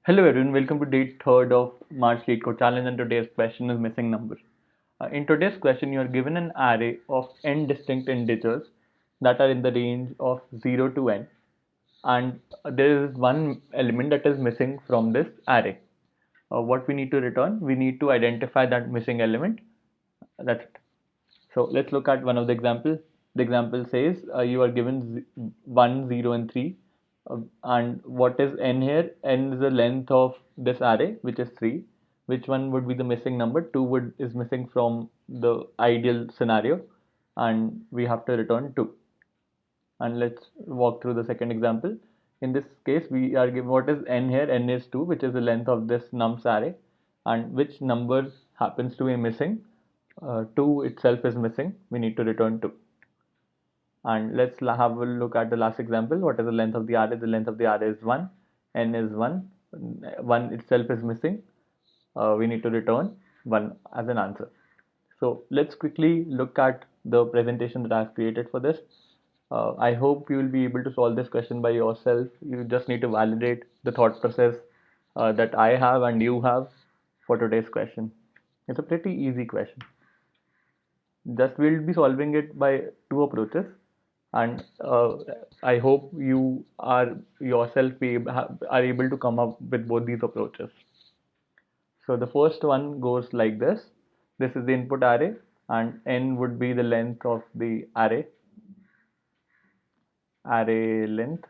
Hello everyone, welcome to day third of March Lead Code Challenge, and today's question is missing number. In today's question, you are given an array of n distinct integers that are in the range of 0 to n, and there is one element that is missing from this array. What we need to return? We need to identify that missing element. That's it. So let's look at one of the examples. The example says you are given 1, 0, and 3. And what is n here? N is the length of this array, which is 3. Which one would be the missing number? 2 is missing from the ideal scenario, and we have to return 2. And let's walk through the second example. In this case, we are given what is n here? N is 2, which is the length of this nums array, and which number happens to be missing? 2 itself is missing. We need to return 2. And let's have a look at the last example. What is the length of the array? The length of the array is 1. N is 1. 1 itself is missing. We need to return 1 as an answer. So let's quickly look at the presentation that I have created for this. I hope you will be able to solve this question by yourself. You just need to validate the thought process that I have and you have for today's question. It's a pretty easy question. Just we'll be solving it by two approaches, and I hope you are yourself are able to come up with both these approaches. So the first one goes like this. This is the input array, and n would be the length of the array length.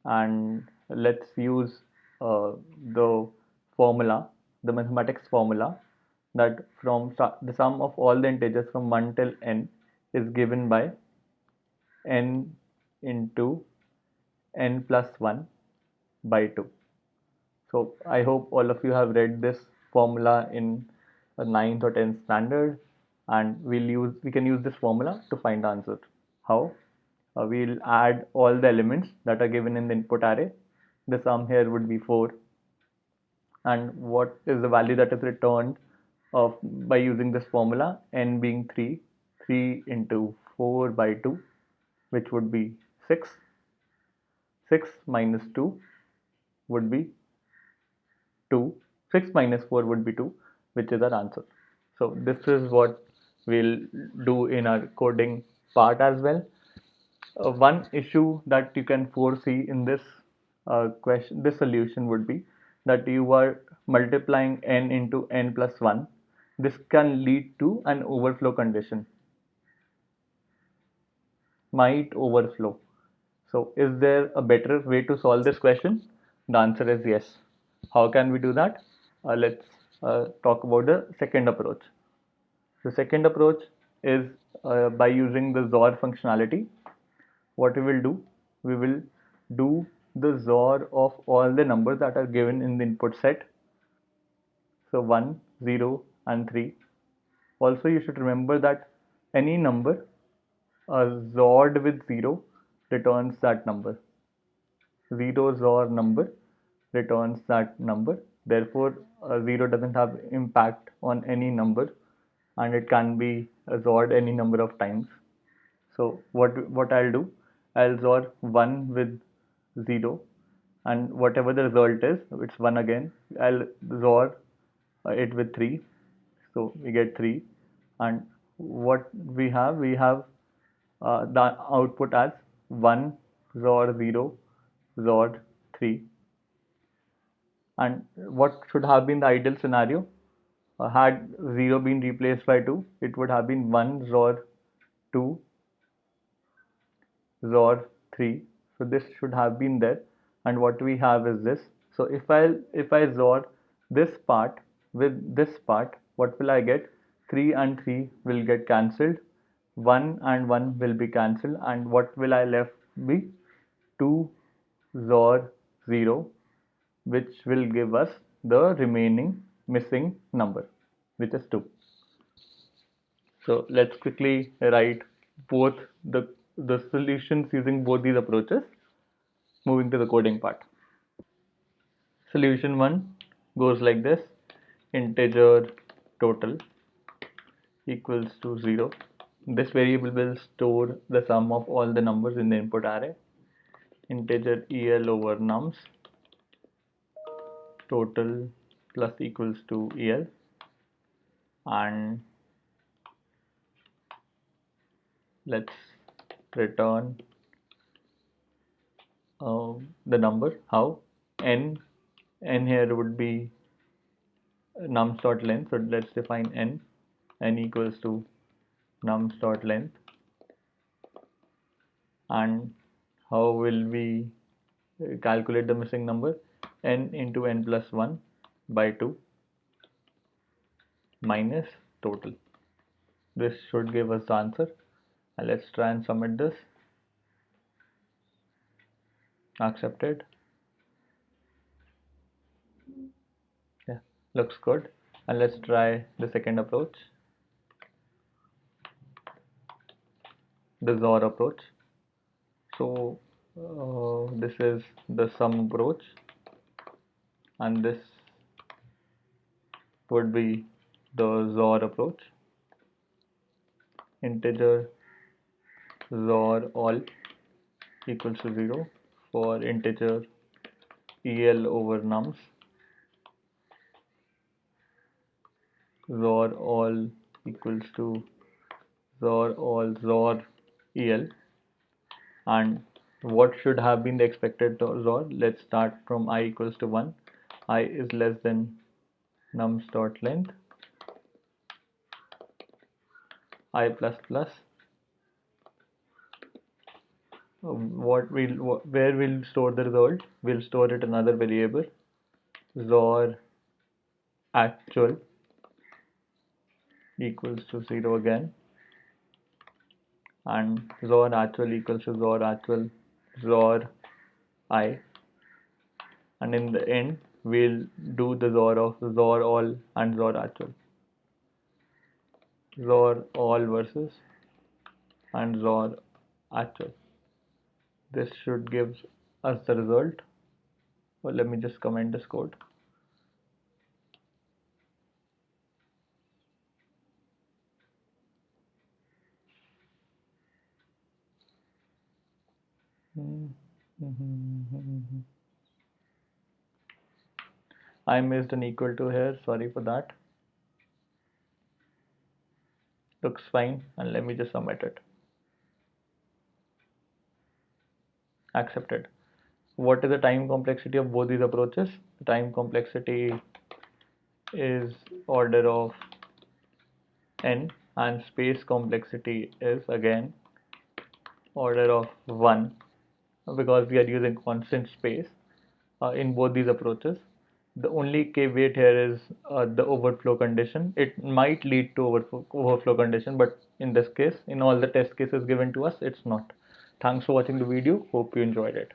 And let's use the formula, the mathematics formula, that from the sum of all the integers from 1 till n is given by n into n plus 1 by 2. So I hope all of you have read this formula in a 9th or 10th standard, and we can use this formula to find the answer. How? We'll add all the elements that are given in the input array. The sum here would be 4, and what is the value that is returned by using this formula? N being 3, 3 into 4 by 2, which would be 6. 6 minus 2 would be 2. 6 minus 4 would be 2, which is our answer. So this is what we'll do in our coding part as well. One issue that you can foresee in this question, this solution would be that you are multiplying n into n plus 1. This can lead to an overflow condition. Might overflow. So is there a better way to solve this question? The answer is yes. How can we do that? Let's talk about the second approach. The second approach is by using the XOR functionality. What we will do? We will do the XOR of all the numbers that are given in the input set. So 1, 0, and 3. Also, you should remember that any number XORed with 0 returns that number. 0 XOR number returns that number. Therefore, 0 doesn't have impact on any number, and it can be XORed any number of times. So what I'll do, I'll XOR 1 with 0, and whatever the result is, it's 1 again. I'll XOR it with 3, so we get 3. And what we have the output as 1 XOR 0 XOR 3. And what should have been the ideal scenario? Had 0 been replaced by 2, it would have been 1 XOR 2 XOR 3. So this should have been there, and what we have is this. So if I XOR this part with this part, what will I get? 3 and 3 will get cancelled, 1 and 1 will be cancelled, and what will I left be? 2 XOR 0, which will give us the remaining missing number, which is 2. So let's quickly write both the solutions using both these approaches. Moving to the coding part. Solution 1 goes like this. Integer total equals to 0. This variable will store the sum of all the numbers in the input array. Integer el over nums total plus equals to EL, and let's return the number. How? N here would be nums dot length, so let's define n equals to nums dot length. And how will we calculate the missing number? N into n plus 1 by 2 minus total. This should give us the answer, and let's try and submit this. Accepted. Yeah, looks good. And let's try the second approach, the XOR approach. So this is the sum approach, and this would be the XOR approach. Integer XOR all equals to 0 for integer EL over nums. XOR all equals to XOR all XOR EL. And what should have been the expected XOR? Let's start from I equals to 1. I is less than nums dot length, I plus plus. Where we'll store the result? We'll store it in another variable, XOR actual equals to 0 again, and XOR actual equals to XOR actual XOR I, and in the end we'll do the XOR of XOR all and XOR actual. XOR all versus and XOR actual. This should give us the result. Well, let me just comment this code. I missed an equal to here, sorry for that. Looks fine, and let me just submit it. Accepted. What is the time complexity of both these approaches? The time complexity is order of n, and space complexity is again order of 1, because we are using constant space in both these approaches. The only caveat here is the overflow condition. It might lead to overflow condition, but in this case, in all the test cases given to us, it's not. Thanks for watching the video. Hope you enjoyed it.